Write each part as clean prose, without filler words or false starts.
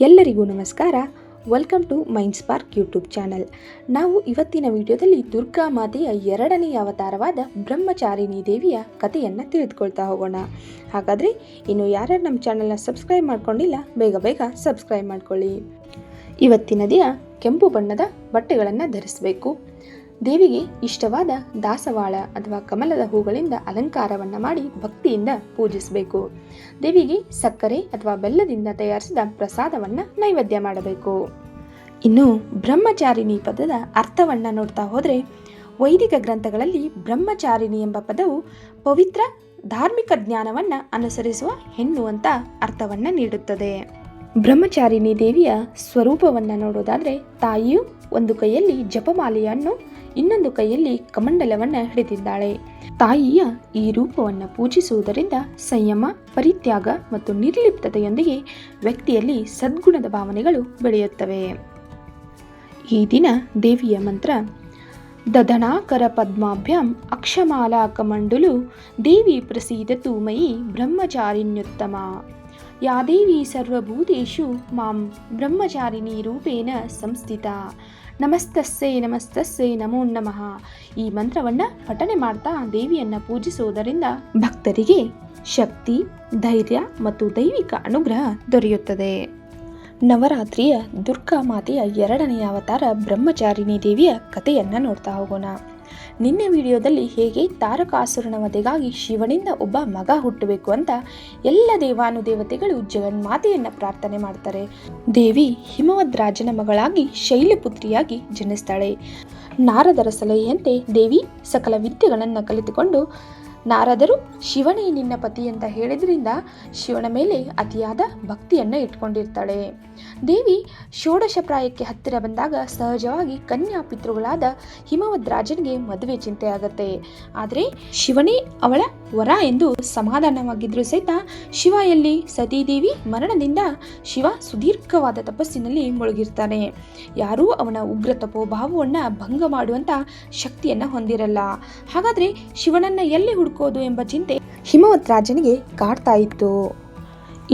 ಎಲ್ಲರಿಗೂ ನಮಸ್ಕಾರ. Welcome to Mind Spark YouTube channel. ನಾವು ಇವತ್ತಿನ ವಿಡಿಯೋದಲ್ಲಿ ದುರ್ಗಾ ಮಾತೆಯ ಎರಡನೆಯ ಅವತಾರವಾದ ಬ್ರಹ್ಮಚಾರಿಣಿ ದೇವಿಯ ಕಥೆಯನ್ನು ತಿಳಿದುಕೊಳ್ತಾ ಹೋಗೋಣ. ಹಾಗಾದರೆ ಇನ್ನು ಯಾರ್ಯಾರು ನಮ್ಮ ಚಾನಲ್ನ ಸಬ್ಸ್ಕ್ರೈಬ್ ಮಾಡ್ಕೊಂಡಿಲ್ಲ ಬೇಗ ಸಬ್ಸ್ಕ್ರೈಬ್ ಮಾಡ್ಕೊಳ್ಳಿ. ಇವತ್ತಿನ ದಿನ ಕೆಂಪು ಬಣ್ಣದ ಬಟ್ಟೆಗಳನ್ನು ಧರಿಸಬೇಕು. ದೇವಿಗೆ ಇಷ್ಟವಾದ ದಾಸವಾಳ ಅಥವಾ ಕಮಲದ ಹೂಗಳಿಂದ ಅಲಂಕಾರವನ್ನು ಮಾಡಿ ಭಕ್ತಿಯಿಂದ ಪೂಜಿಸಬೇಕು. ದೇವಿಗೆ ಸಕ್ಕರೆ ಅಥವಾ ಬೆಲ್ಲದಿಂದ ತಯಾರಿಸಿದ ಪ್ರಸಾದವನ್ನು ನೈವೇದ್ಯ ಮಾಡಬೇಕು. ಇನ್ನು ಬ್ರಹ್ಮಚಾರಿಣಿ ಪದದ ಅರ್ಥವನ್ನು ನೋಡ್ತಾ ಹೋದರೆ, ವೈದಿಕ ಗ್ರಂಥಗಳಲ್ಲಿ ಬ್ರಹ್ಮಚಾರಿಣಿ ಎಂಬ ಪದವು ಪವಿತ್ರ ಧಾರ್ಮಿಕ ಜ್ಞಾನವನ್ನು ಅನುಸರಿಸುವ ಹೆಣ್ಣು ಅಂತ ಅರ್ಥವನ್ನು ನೀಡುತ್ತದೆ. ಬ್ರಹ್ಮಚಾರಿಣಿ ದೇವಿಯ ಸ್ವರೂಪವನ್ನು ನೋಡೋದಾದರೆ, ತಾಯಿಯು ಒಂದು ಕೈಯಲ್ಲಿ ಜಪಮಾಲೆಯನ್ನು ಇನ್ನೊಂದು ಕೈಯಲ್ಲಿ ಕಮಂಡಲವನ್ನು ಹಿಡಿದಿದ್ದಾಳೆ. ತಾಯಿಯ ಈ ರೂಪವನ್ನು ಪೂಜಿಸುವುದರಿಂದ ಸಂಯಮ, ಪರಿತ್ಯಾಗ ಮತ್ತು ನಿರ್ಲಿಪ್ತತೆಯೊಂದಿಗೆ ವ್ಯಕ್ತಿಯಲ್ಲಿ ಸದ್ಗುಣದ ಭಾವನೆಗಳು ಬೆಳೆಯುತ್ತವೆ. ಈ ದಿನ ದೇವಿಯ ಮಂತ್ರ: ದಧನಾಕರ ಪದ್ಮಾಭ್ಯಾಂ ಅಕ್ಷಮಾಲಾ ಕಮಂಡುಲು ದೇವಿ ಪ್ರಸೀದತು ಮಯಿ ಬ್ರಹ್ಮಚಾರಿಣ್ಯುತ್ತಮ. ಯಾ ದೇವಿ ಸರ್ವಭೂತೇಷು ಮಾಂ ಬ್ರಹ್ಮಚಾರಿಣಿ ರೂಪೇಣ ಸಂಸ್ಥಿತ. ನಮಸ್ತಸ್ಸೇ ನಮೋ ನಮಃ. ಈ ಮಂತ್ರವನ್ನು ಪಠನೆ ಮಾಡ್ತಾ ದೇವಿಯನ್ನು ಪೂಜಿಸುವುದರಿಂದ ಭಕ್ತರಿಗೆ ಶಕ್ತಿ, ಧೈರ್ಯ ಮತ್ತು ದೈವಿಕ ಅನುಗ್ರಹ ದೊರೆಯುತ್ತದೆ. ನವರಾತ್ರಿಯ ದುರ್ಗಾ ಮಾತೆಯ ಎರಡನೆಯ ಅವತಾರ ಬ್ರಹ್ಮಚಾರಿಣಿ ದೇವಿಯ ಕಥೆಯನ್ನು ನೋಡ್ತಾ ಹೋಗೋಣ. ನಿನ್ನೆ ವಿಡಿಯೋದಲ್ಲಿ ಹೇಗೆ ತಾರಕಾಸುರನ ವಧೆಗಾಗಿ ಶಿವನಿಂದ ಒಬ್ಬ ಮಗ ಹುಟ್ಟಬೇಕು ಅಂತ ಎಲ್ಲ ದೇವಾನುದೇವತೆಗಳು ಜಗನ್ಮಾತೆಯನ್ನು ಪ್ರಾರ್ಥನೆ ಮಾಡ್ತಾರೆ. ದೇವಿ ಹಿಮವದ್ರಾಜನ ಮಗಳಾಗಿ ಶೈಲಪುತ್ರಿಯಾಗಿ ಜನಿಸ್ತಾಳೆ. ನಾರದರ ಸಲಹೆಯಂತೆ ದೇವಿ ಸಕಲ ವಿದ್ಯೆಗಳನ್ನು ಕಲಿತುಕೊಂಡು, ನಾರದರು ಶಿವನೇ ನಿನ್ನ ಪತಿ ಅಂತ ಹೇಳಿದ್ರಿಂದ ಶಿವನ ಮೇಲೆ ಅತಿಯಾದ ಭಕ್ತಿಯನ್ನು ಇಟ್ಕೊಂಡಿರ್ತಾಳೆ. ದೇವಿ ಷೋಡಶ ಪ್ರಾಯಕ್ಕೆ ಹತ್ತಿರ ಬಂದಾಗ ಸಹಜವಾಗಿ ಕನ್ಯಾ ಪಿತೃಗಳಾದ ಹಿಮವದ್ರಾಜನಿಗೆ ಮದುವೆ ಚಿಂತೆ ಆಗತ್ತೆ. ಆದರೆ ಶಿವನೇ ಅವಳ ವರ ಎಂದು ಸಮಾಧಾನವಾಗಿದ್ರೂ ಸಹಿತ ಶಿವ ಎಲ್ಲಿ? ಸತೀದೇವಿ ಮರಣದಿಂದ ಶಿವ ಸುದೀರ್ಘವಾದ ತಪಸ್ಸಿನಲ್ಲಿ ಮುಳುಗಿರ್ತಾನೆ. ಯಾರೂ ಅವನ ಉಗ್ರ ತಪೋಭಾವವನ್ನು ಭಂಗ ಮಾಡುವಂತ ಶಕ್ತಿಯನ್ನು ಹೊಂದಿರಲ್ಲ. ಹಾಗಾದ್ರೆ ಶಿವನನ್ನ ಎಲ್ಲಿ ಹುಡುಕೋದು ಎಂಬ ಚಿಂತೆ ಹಿಮವದ್ರಾಜನಿಗೆ ಕಾಡ್ತಾ ಇತ್ತು.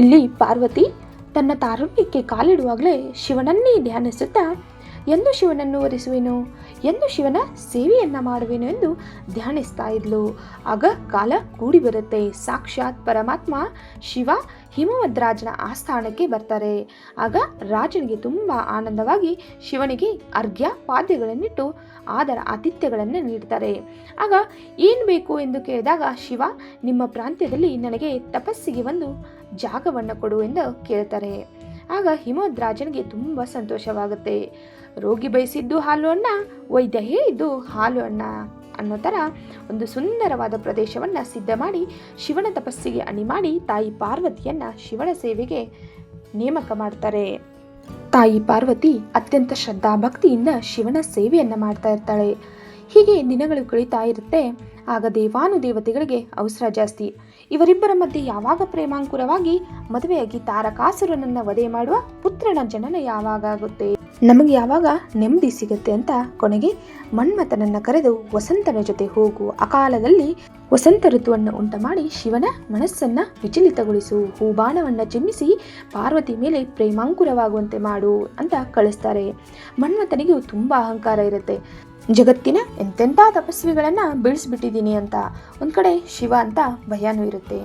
ಇಲ್ಲಿ ಪಾರ್ವತಿ ತನ್ನ ತಾರುಣ್ಯಕ್ಕೆ ಕಾಲಿಡುವಾಗಲೇ ಶಿವನನ್ನೇ ಧ್ಯಾನಿಸುತ್ತಾ, ಎಂದು ಶಿವನನ್ನು ವರಿಸುವೆನು, ಎಂದು ಶಿವನ ಸೇವೆಯನ್ನ ಮಾಡುವೆನು ಎಂದು ಧ್ಯಾನಿಸ್ತಾ ಇದ್ಲು. ಆಗ ಕಾಲ ಕೂಡಿ ಬರುತ್ತೆ. ಸಾಕ್ಷಾತ್ ಪರಮಾತ್ಮ ಶಿವ ಹಿಮವದ್ರಾಜನ ಆಸ್ಥಾನಕ್ಕೆ ಬರ್ತಾರೆ. ಆಗ ರಾಜನಿಗೆ ತುಂಬ ಆನಂದವಾಗಿ ಶಿವನಿಗೆ ಅರ್ಘ್ಯ ಪಾದ್ಯಗಳನ್ನಿಟ್ಟು ಆದರ ಆತಿಥ್ಯಗಳನ್ನು ನೀಡ್ತಾರೆ. ಆಗ ಏನು ಬೇಕು ಎಂದು ಕೇಳಿದಾಗ ಶಿವ, ನಿಮ್ಮ ಪ್ರಾಂತ್ಯದಲ್ಲಿ ನನಗೆ ತಪಸ್ಸಿಗೆ ಒಂದು ಜಾಗವನ್ನು ಕೊಡು ಎಂದು ಕೇಳ್ತಾರೆ. ಆಗ ಹಿಮವದ್ರಾಜನಿಗೆ ತುಂಬ ಸಂತೋಷವಾಗುತ್ತೆ. ರೋಗಿ ಬಯಸಿದ್ದು ಹಾಲು ಅನ್ನ, ವೈದ್ಯ ಹೇಳಿದ್ದು ಹಾಲು ಅನ್ನ ಅನ್ನೋ ಥರ ಒಂದು ಸುಂದರವಾದ ಪ್ರದೇಶವನ್ನು ಸಿದ್ಧ ಮಾಡಿ ಶಿವನ ತಪಸ್ಸಿಗೆ ಅಣಿ ಮಾಡಿ ತಾಯಿ ಪಾರ್ವತಿಯನ್ನು ಶಿವನ ಸೇವೆಗೆ ನೇಮಕ ಮಾಡ್ತಾರೆ. ತಾಯಿ ಪಾರ್ವತಿ ಅತ್ಯಂತ ಶ್ರದ್ಧಾಭಕ್ತಿಯಿಂದ ಶಿವನ ಸೇವೆಯನ್ನು ಮಾಡ್ತಾ ಇರ್ತಾಳೆ. ಹೀಗೆ ದಿನಗಳು ಕಳೀತಾ ಇರುತ್ತೆ. ಆಗ ದೇವಾನುದೇವತೆಗಳಿಗೆ ಅವಸರ ಜಾಸ್ತಿ. ಇವರಿಬ್ಬರ ಮಧ್ಯೆ ಯಾವಾಗ ಪ್ರೇಮಾಂಕುರವಾಗಿ ಮದುವೆಯಾಗಿ ತಾರಕಾಸುರನನ್ನ ವಧೆ ಮಾಡುವ ಪುತ್ರನ ಜನನ ಯಾವಾಗ ಆಗುತ್ತೆ, ನಮಗೆ ಯಾವಾಗ ನೆಮ್ಮದಿ ಸಿಗುತ್ತೆ ಅಂತ ಕೊನೆಗೆ ಮನ್ಮಥನನ್ನ ಕರೆದು ವಸಂತನ ಜೊತೆ ಹೋಗು, ಅಕಾಲದಲ್ಲಿ ವಸಂತ ಋತುವನ್ನು ಉಂಟು ಮಾಡಿ ಶಿವನ ಮನಸ್ಸನ್ನ ವಿಚಲಿತಗೊಳಿಸು, ಹೂಬಾಣವನ್ನ ಚಿಮ್ಮಿಸಿ ಪಾರ್ವತಿ ಮೇಲೆ ಪ್ರೇಮಾಂಕುರವಾಗುವಂತೆ ಮಾಡು ಅಂತ ಕಳಿಸ್ತಾರೆ. ಮನ್ಮಥನಿಗೆ ತುಂಬಾ ಅಹಂಕಾರ ಇರುತ್ತೆ. ಜಗತ್ತಿನ ಎಂತೆಂಥ ತಪಸ್ವಿಗಳನ್ನು ಬೀಳಿಸ್ಬಿಟ್ಟಿದ್ದೀನಿ ಅಂತ. ಒಂದು ಕಡೆ ಶಿವ ಅಂತ ಭಯನೂ ಇರುತ್ತೆ.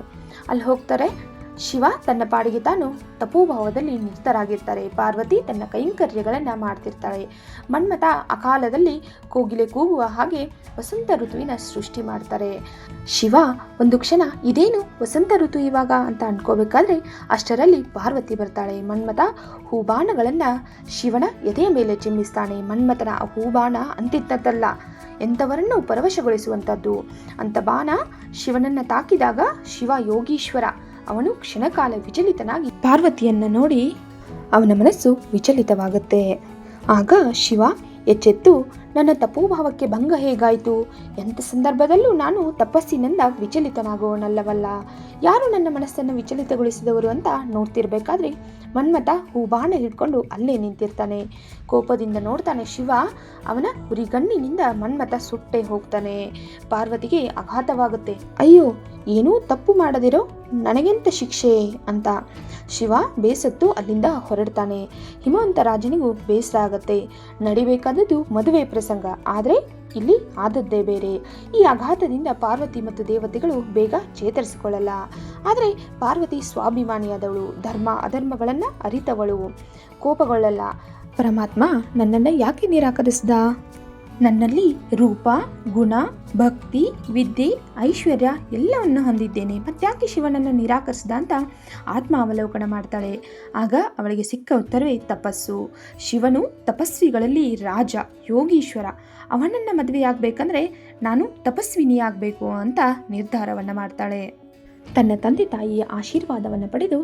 ಅಲ್ಲಿ ಹೋಗ್ತಾರೆ. ಶಿವ ತನ್ನ ಪಾಡಿಗೆ ತಾನು ತಪೋಭಾವದಲ್ಲಿ ನಿರತರಾಗಿರ್ತಾರೆ. ಪಾರ್ವತಿ ತನ್ನ ಕೈಂಕರ್ಯಗಳನ್ನು ಮಾಡ್ತಿರ್ತಾಳೆ. ಮನ್ಮಥ ಅಕಾಲದಲ್ಲಿ ಕೋಗಿಲೆ ಕೂಗುವ ಹಾಗೆ ವಸಂತ ಋತುವಿನ ಸೃಷ್ಟಿ ಮಾಡ್ತಾರೆ. ಶಿವ ಒಂದು ಕ್ಷಣ ಇದೇನು ವಸಂತ ಋತು ಇವಾಗ ಅಂತ ಅನ್ಕೋಬೇಕಾದ್ರೆ ಅಷ್ಟರಲ್ಲಿ ಪಾರ್ವತಿ ಬರ್ತಾಳೆ. ಮನ್ಮಥ ಹೂಬಾಣಗಳನ್ನು ಶಿವನ ಎದೆಯ ಮೇಲೆ ಚಿಮ್ಮಿಸ್ತಾನೆ. ಮನ್ಮಥನ ಆ ಹೂಬಾಣ ಅಂತಿದ್ದದ್ದಲ್ಲ, ಎಂಥವರನ್ನು ಪರವಶಗೊಳಿಸುವಂಥದ್ದು. ಅಂತ ಬಾಣ ಶಿವನನ್ನು ತಾಕಿದಾಗ ಶಿವ ಯೋಗೀಶ್ವರ. ಅವನು ಕ್ಷಣಕಾಲ ವಿಚಲಿತನಾಗಿ ಪಾರ್ವತಿಯನ್ನ ನೋಡಿ ಅವನ ಮನಸ್ಸು ವಿಚಲಿತವಾಗುತ್ತೆ. ಆಗ ಶಿವ ಎಚ್ಚೆತ್ತು, ನನ್ನ ತಪೋಭಾವಕ್ಕೆ ಭಂಗ ಹೇಗಾಯಿತು? ಎಂಥ ಸಂದರ್ಭದಲ್ಲೂ ನಾನು ತಪಸ್ಸಿನಿಂದ ವಿಚಲಿತನಾಗುವನಲ್ಲವಲ್ಲ. ಯಾರು ನನ್ನ ಮನಸ್ಸನ್ನು ವಿಚಲಿತಗೊಳಿಸಿದವರು ಅಂತ ನೋಡ್ತಿರ್ಬೇಕಾದ್ರೆ ಮನ್ಮಥ ಹೂಬಾಣ ಹಿಡ್ಕೊಂಡು ಅಲ್ಲೇ ನಿಂತಿರ್ತಾನೆ. ಕೋಪದಿಂದ ನೋಡ್ತಾನೆ ಶಿವ. ಅವನ ಉರಿಗಣ್ಣಿನಿಂದ ಮನ್ಮಥ ಸುಟ್ಟೆ ಹೋಗ್ತಾನೆ. ಪಾರ್ವತಿಗೆ ಆಘಾತವಾಗುತ್ತೆ. ಅಯ್ಯೋ, ಏನೂ ತಪ್ಪು ಮಾಡದಿರೋ ನನಗೆಂತ ಶಿಕ್ಷೆ ಅಂತ. ಶಿವ ಬೇಸತ್ತು ಅಲ್ಲಿಂದ ಹೊರಡ್ತಾನೆ. ಹಿಮವಂತ ರಾಜನಿಗೂ ಬೇಸರ ಆಗತ್ತೆ. ನಡಿಬೇಕಾದದ್ದು ಮದುವೆ ಪ್ರಸಂಗ, ಆದರೆ ಇಲ್ಲಿ ಆದದ್ದೇ ಬೇರೆ. ಈ ಆಘಾತದಿಂದ ಪಾರ್ವತಿ ಮತ್ತು ದೇವತೆಗಳು ಬೇಗ ಚೇತರಿಸಿಕೊಳ್ಳಲ್ಲ. ಆದರೆ ಪಾರ್ವತಿ ಸ್ವಾಭಿಮಾನಿಯಾದವಳು, ಧರ್ಮ ಅಧರ್ಮಗಳನ್ನು ಅರಿತವಳು, ಕೋಪಗೊಳ್ಳಲ್ಲ. ಪರಮಾತ್ಮ ನನ್ನನ್ನು ಯಾಕೆ ನಿರಾಕರಿಸಿದ? ನನ್ನಲ್ಲಿ ರೂಪ, ಗುಣ, ಭಕ್ತಿ, ವಿದ್ಯೆ, ಐಶ್ವರ್ಯ ಎಲ್ಲವನ್ನು ಹೊಂದಿದ್ದೇನೆ, ಮತ್ತ್ಯಾಕೆ ಶಿವನನ್ನು ನಿರಾಕರಿಸಿದ ಅಂತ ಆತ್ಮ ಅವಲೋಕನ ಮಾಡ್ತಾಳೆ. ಆಗ ಅವಳಿಗೆ ಸಿಕ್ಕ ಉತ್ತರವೇ ತಪಸ್ಸು. ಶಿವನು ತಪಸ್ವಿಗಳಲ್ಲಿ ರಾಜ, ಯೋಗೀಶ್ವರ. ಅವನನ್ನು ಮದುವೆಯಾಗಬೇಕಂದ್ರೆ ನಾನು ತಪಸ್ವಿನಿಯಾಗಬೇಕು ಅಂತ ನಿರ್ಧಾರವನ್ನು ಮಾಡ್ತಾಳೆ. ತನ್ನ ತಂದೆ ತಾಯಿಯ ಆಶೀರ್ವಾದವನ್ನು ಪಡೆದು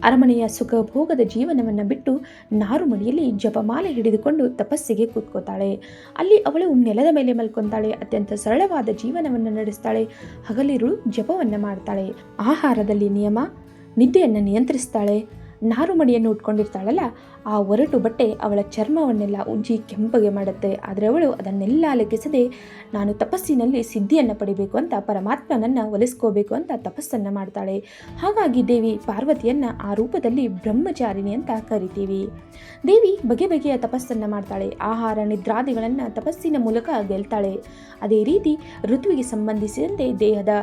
ಅರಮನೆಯ ಸುಖಭೋಗದ ಜೀವನವನ್ನು ಬಿಟ್ಟು ನಾರುಮಡಿಯಲ್ಲಿ ಜಪಮಾಲೆ ಹಿಡಿದುಕೊಂಡು ತಪಸ್ಸಿಗೆ ಕೂತ್ಕೋತಾಳೆ. ಅಲ್ಲಿ ಅವಳು ನೆಲದ ಮೇಲೆ ಮಲ್ಕೊತಾಳೆ. ಅತ್ಯಂತ ಸರಳವಾದ ಜೀವನವನ್ನು ನಡೆಸ್ತಾಳೆ. ಹಗಲಿರುಳು ಜಪವನ್ನು ಮಾಡ್ತಾಳೆ. ಆಹಾರದಲ್ಲಿ ನಿಯಮ, ನಿದ್ದೆಯನ್ನು ನಿಯಂತ್ರಿಸ್ತಾಳೆ. ನಾರುಮಡಿಯನ್ನು ಉಟ್ಕೊಂಡಿರ್ತಾಳಲ್ಲ, ಆ ಒರಟು ಬಟ್ಟೆ ಅವಳ ಚರ್ಮವನ್ನೆಲ್ಲ ಉಜ್ಜಿ ಕೆಂಪಗೆ ಮಾಡುತ್ತೆ. ಆದರೆ ಅವಳು ಅದನ್ನೆಲ್ಲ ಲೆಕ್ಕಿಸದೆ ನಾನು ತಪಸ್ಸಿನಲ್ಲಿ ಸಿದ್ಧಿಯನ್ನು ಪಡಿಬೇಕು ಅಂತ, ಪರಮಾತ್ಮನನ್ನು ಒಲಿಸ್ಕೋಬೇಕು ಅಂತ ತಪಸ್ಸನ್ನು ಮಾಡ್ತಾಳೆ. ಹಾಗಾಗಿ ದೇವಿ ಪಾರ್ವತಿಯನ್ನು ಆ ರೂಪದಲ್ಲಿ ಬ್ರಹ್ಮಚಾರಿಣಿ ಅಂತ ಕರಿತೀವಿ. ದೇವಿ ಬಗೆ ಬಗೆಯ ತಪಸ್ಸನ್ನು ಮಾಡ್ತಾಳೆ. ಆಹಾರ ನಿದ್ರಾದಿಗಳನ್ನು ತಪಸ್ಸಿನ ಮೂಲಕ ಗೆಲ್ತಾಳೆ. ಅದೇ ರೀತಿ ಋತುವಿಗೆ ಸಂಬಂಧಿಸಿದಂತೆ ದೇಹದ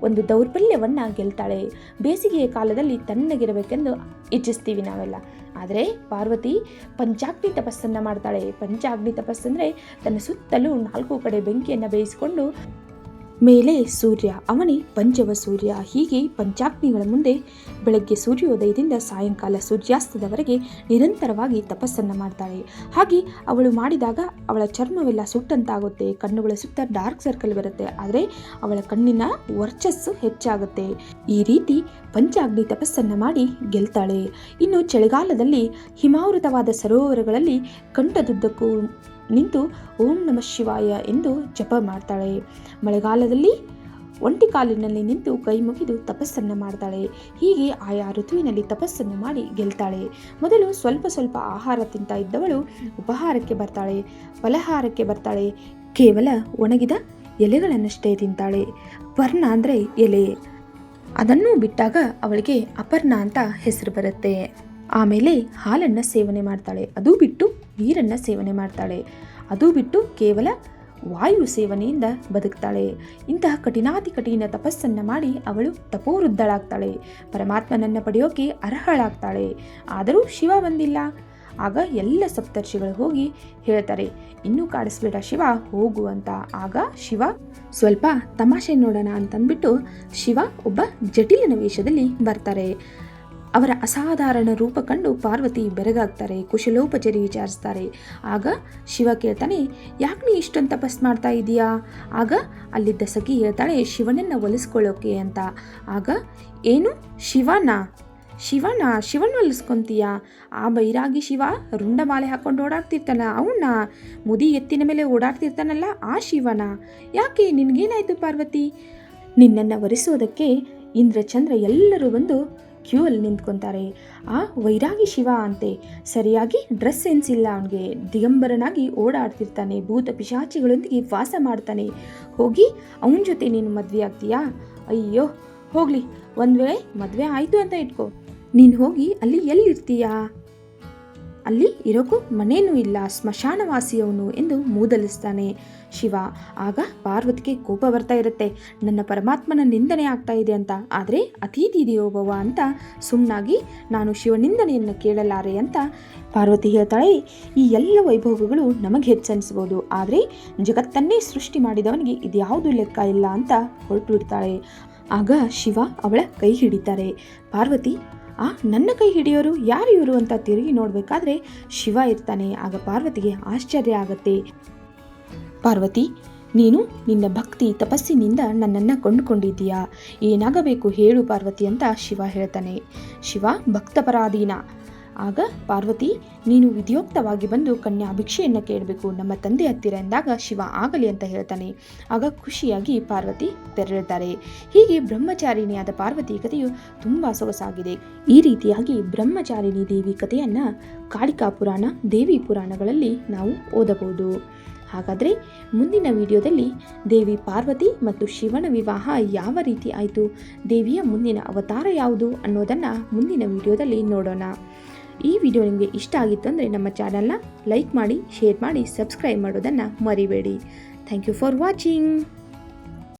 ಒಂದು ದೌರ್ಬಲ್ಯವನ್ನು ಗೆಲ್ತಾಳೆ. ಬೇಸಿಗೆಯ ಕಾಲದಲ್ಲಿ ತಣ್ಣಗಿರಬೇಕೆಂದು ಇಚ್ಛಿಸ್ತೀವಿ ನಾವೆಲ್ಲ. ಆದರೆ ಪಾರ್ವತಿ ಪಂಚಾಗ್ನಿ ತಪಸ್ಸನ್ನು ಮಾಡ್ತಾಳೆ. ಪಂಚಾಗ್ನಿ ತಪಸ್ಸಂದರೆ ತನ್ನ ಸುತ್ತಲೂ 4 ಕಡೆ ಬೆಂಕಿಯನ್ನು ಬೇಯಿಸಿಕೊಂಡು ಮೇಲೆ ಸೂರ್ಯ, ಅವನೇ ಪಂಚವ ಸೂರ್ಯ. ಹೀಗೆ ಪಂಚಾಗ್ನಿಗಳ ಮುಂದೆ ಬೆಳಗ್ಗೆ ಸೂರ್ಯೋದಯದಿಂದ ಸಾಯಂಕಾಲ ಸೂರ್ಯಾಸ್ತದವರೆಗೆ ನಿರಂತರವಾಗಿ ತಪಸ್ಸನ್ನು ಮಾಡ್ತಾಳೆ. ಹಾಗೆ ಅವಳು ಮಾಡಿದಾಗ ಅವಳ ಚರ್ಮವೆಲ್ಲ ಸುಟ್ಟಂತಾಗುತ್ತೆ. ಕಣ್ಣುಗಳ ಸುತ್ತ ಡಾರ್ಕ್ ಸರ್ಕಲ್ ಬರುತ್ತೆ. ಆದರೆ ಅವಳ ಕಣ್ಣಿನ ವರ್ಚಸ್ಸು ಹೆಚ್ಚಾಗುತ್ತೆ. ಈ ರೀತಿ ಪಂಚಾಗ್ನಿ ತಪಸ್ಸನ್ನು ಮಾಡಿ ಗೆಲ್ತಾಳೆ. ಇನ್ನು ಚಳಿಗಾಲದಲ್ಲಿ ಹಿಮಾವೃತವಾದ ಸರೋವರಗಳಲ್ಲಿ ಕಂಠದುದ್ದಕ್ಕೂ ನಿಂತು ಓಂ ನಮಃ ಶಿವಾಯ ಎಂದು ಜಪ ಮಾಡ್ತಾಳೆ. ಮಳೆಗಾಲದಲ್ಲಿ ಒಂಟಿ ಕಾಲಿನಲ್ಲಿ ನಿಂತು ಕೈ ಮುಗಿದು ತಪಸ್ಸನ್ನು ಮಾಡ್ತಾಳೆ. ಹೀಗೆ ಆಯಾ ಋತುವಿನಲ್ಲಿ ತಪಸ್ಸನ್ನು ಮಾಡಿ ಗೆಲ್ತಾಳೆ. ಮೊದಲು ಸ್ವಲ್ಪ ಸ್ವಲ್ಪ ಆಹಾರ ತಿಂತಾ ಇದ್ದವಳು ಉಪಹಾರಕ್ಕೆ ಬರ್ತಾಳೆ, ಫಲಹಾರಕ್ಕೆ ಬರ್ತಾಳೆ. ಕೇವಲ ಒಣಗಿದ ಎಲೆಗಳನ್ನಷ್ಟೇ ತಿಂತಾಳೆ. ಪರ್ಣ ಅಂದರೆ ಎಲೆ, ಅದನ್ನು ಬಿಟ್ಟಾಗ ಅವಳಿಗೆ ಅಪರ್ಣ ಅಂತ ಹೆಸರು ಬರುತ್ತೆ. ಆಮೇಲೆ ಹಾಲನ್ನು ಸೇವನೆ ಮಾಡ್ತಾಳೆ. ಅದು ಬಿಟ್ಟು ನೀರನ್ನು ಸೇವನೆ ಮಾಡ್ತಾಳೆ. ಅದು ಬಿಟ್ಟು ಕೇವಲ ವಾಯು ಸೇವನೆಯಿಂದ ಬದುಕ್ತಾಳೆ. ಇಂತಹ ಕಠಿಣಾತಿ ಕಠಿಣ ತಪಸ್ಸನ್ನು ಮಾಡಿ ಅವಳು ತಪೋವೃದ್ಧಳಾಗ್ತಾಳೆ. ಪರಮಾತ್ಮನನ್ನು ಪಡೆಯೋಕೆ ಅರ್ಹಳಾಗ್ತಾಳೆ. ಆದರೂ ಶಿವ ಬಂದಿಲ್ಲ. ಆಗ ಎಲ್ಲ ಸಪ್ತರ್ಷಿಗಳು ಹೋಗಿ ಹೇಳ್ತಾರೆ, ಇನ್ನೂ ಕಾಡಿಸ್ಬೇಡ ಶಿವ, ಹೋಗು ಅಂತ. ಆಗ ಶಿವ ಸ್ವಲ್ಪ ತಮಾಷೆ ನೋಡೋಣ ಅಂತಂದ್ಬಿಟ್ಟು ಶಿವ ಒಬ್ಬ ಜಟಿಲನ ವೇಷದಲ್ಲಿ ಬರ್ತಾರೆ. ಅವರ ಅಸಾಧಾರಣ ರೂಪ ಕಂಡು ಪಾರ್ವತಿ ಬೆರಗಾಗ್ತಾರೆ. ಕುಶಲೋಪಚಾರಿ ವಿಚಾರಿಸ್ತಾರೆ. ಆಗ ಶಿವ ಕೇಳ್ತಾನೆ, ಯಾಕೆ ನೀ ಇಷ್ಟೊಂದು ತಪಸ್ ಮಾಡ್ತಾ ಇದೀಯಾ? ಆಗ ಅಲ್ಲಿದ್ದ ಸಖಿ ಹೇಳ್ತಾಳೆ, ಶಿವನನ್ನು ಒಲಿಸ್ಕೊಳ್ಳೋಕೆ ಅಂತ. ಆಗ ಏನು ಶಿವನ ಒಲಿಸ್ಕೊಂತೀಯ? ಆ ಬೈರಾಗಿ ಶಿವ ರುಂಡಮಾಲೆ ಹಾಕೊಂಡು ಓಡಾಡ್ತಿರ್ತಾನ, ಅವನ್ನ ಮುದಿ ಎತ್ತಿನ ಮೇಲೆ ಓಡಾಡ್ತಿರ್ತಾನಲ್ಲ, ಆ ಶಿವನ? ಯಾಕೆ ನಿನಗೇನಾಯಿತು ಪಾರ್ವತಿ? ನಿನ್ನನ್ನು ವರಿಸೋದಕ್ಕೆ ಇಂದ್ರ ಚಂದ್ರ ಎಲ್ಲರೂ ಬಂದು ಕ್ಯೂ ಅಲ್ಲಿ ನಿಂತ್ಕೊತಾರೆ. ಆ ವೈರಾಗಿ ಶಿವ ಅಂತೆ, ಸರಿಯಾಗಿ ಡ್ರೆಸ್ ಸೆನ್ಸ್ ಇಲ್ಲ ಅವನಿಗೆ, ದಿಗಂಬರನಾಗಿ ಓಡಾಡ್ತಿರ್ತಾನೆ, ಭೂತ ಪಿಶಾಚಿಗಳೊಂದಿಗೆ ವಾಸ ಮಾಡ್ತಾನೆ. ಹೋಗಿ ಅವನ ಜೊತೆ ನೀನು ಮದುವೆ ಆಗ್ತೀಯಾ? ಅಯ್ಯೋ ಹೋಗಲಿ, ಒಂದು ವೇಳೆ ಮದುವೆ ಆಯಿತು ಅಂತ ಇಟ್ಕೋ, ನೀನು ಹೋಗಿ ಅಲ್ಲಿ ಎಲ್ಲಿರ್ತೀಯಾ? ಅಲ್ಲಿ ಇರೋಕ್ಕೂ ಮನೇನೂ ಇಲ್ಲ, ಸ್ಮಶಾನವಾಸಿಯವನು ಎಂದು ಮೂದಲಿಸ್ತಾನೆ ಶಿವ. ಆಗ ಪಾರ್ವತಿಗೆ ಕೋಪ ಬರ್ತಾ ಇರುತ್ತೆ, ನನ್ನ ಪರಮಾತ್ಮನ ನಿಂದನೆ ಆಗ್ತಾ ಇದೆ ಅಂತ. ಆದರೆ ಅತಿಥಿ ದೇವೋಭವ ಅಂತ ಸುಮ್ಮನಾಗಿ ನಾನು ಶಿವನಿಂದನೆಯನ್ನು ಕೇಳಲಾರೆ ಅಂತ ಪಾರ್ವತಿ ಹೇಳ್ತಾಳೆ. ಈ ಎಲ್ಲ ವೈಭೋಗಗಳು ನಮಗೆ ಹೆಚ್ಚನಿಸ್ಬೋದು, ಆದರೆ ಜಗತ್ತನ್ನೇ ಸೃಷ್ಟಿ ಮಾಡಿದವನಿಗೆ ಇದ್ಯಾವುದು ಲೆಕ್ಕ ಇಲ್ಲ ಅಂತ ಹೊರಟು ಬಿಡ್ತಾಳೆ. ಆಗ ಶಿವ ಅವಳ ಕೈ ಹಿಡಿತಾರೆ. ಪಾರ್ವತಿ, ನನ್ನ ಕೈ ಹಿಡಿಯೋರು ಯಾರು ಇವರು ಅಂತ ತಿರುಗಿ ನೋಡಬೇಕಾದ್ರೆ ಶಿವ ಇರ್ತಾನೆ. ಆಗ ಪಾರ್ವತಿಗೆ ಆಶ್ಚರ್ಯ ಆಗತ್ತೆ. ಪಾರ್ವತಿ, ನೀನು ನಿನ್ನ ಭಕ್ತಿ ತಪಸ್ಸಿನಿಂದ ನನ್ನನ್ನು ಕೊಂಡುಕೊಂಡಿದ್ದೀಯಾ? ಏನಾಗಬೇಕು ಹೇಳು ಪಾರ್ವತಿ ಅಂತ ಶಿವ ಹೇಳ್ತಾನೆ. ಶಿವ ಭಕ್ತಪರಾಧೀನ. ಆಗ ಪಾರ್ವತಿ, ನೀನು ವಿಧಿಯೋಕ್ತವಾಗಿ ಬಂದು ಕನ್ಯಾ ಭಿಕ್ಷೆಯನ್ನು ಕೇಳಬೇಕು ನಮ್ಮ ತಂದೆ ಹತ್ತಿರ ಎಂದಾಗ ಶಿವ ಆಗಲಿ ಅಂತ ಹೇಳ್ತಾನೆ. ಆಗ ಖುಷಿಯಾಗಿ ಪಾರ್ವತಿ ತೆರಳುತ್ತಾರೆ. ಹೀಗೆ ಬ್ರಹ್ಮಚಾರಿಣಿಯಾದ ಪಾರ್ವತಿ ಕಥೆಯು ತುಂಬ ಸೊಗಸಾಗಿದೆ. ಈ ರೀತಿಯಾಗಿ ಬ್ರಹ್ಮಚಾರಿಣಿ ದೇವಿ ಕಥೆಯನ್ನು ಕಾಳಿಕಾ ಪುರಾಣ, ದೇವಿ ಪುರಾಣಗಳಲ್ಲಿ ನಾವು ಓದಬಹುದು. ಹಾಗಾದರೆ ಮುಂದಿನ ವಿಡಿಯೋದಲ್ಲಿ ದೇವಿ ಪಾರ್ವತಿ ಮತ್ತು ಶಿವನ ವಿವಾಹ ಯಾವ ರೀತಿ ಆಯಿತು, ದೇವಿಯ ಮುಂದಿನ ಅವತಾರ ಯಾವುದು ಅನ್ನೋದನ್ನು ಮುಂದಿನ ವಿಡಿಯೋದಲ್ಲಿ ನೋಡೋಣ. ಈ ವಿಡಿಯೋ ನಿಮಗೆ ಇಷ್ಟ ಆಗಿತ್ತು ಅಂದರೆ ನಮ್ಮ ಚಾನಲ್ನ ಲೈಕ್ ಮಾಡಿ, ಶೇರ್ ಮಾಡಿ, ಸಬ್ಸ್ಕ್ರೈಬ್ ಮಾಡೋದನ್ನು ಮರಿಬೇಡಿ. Thank you for watching.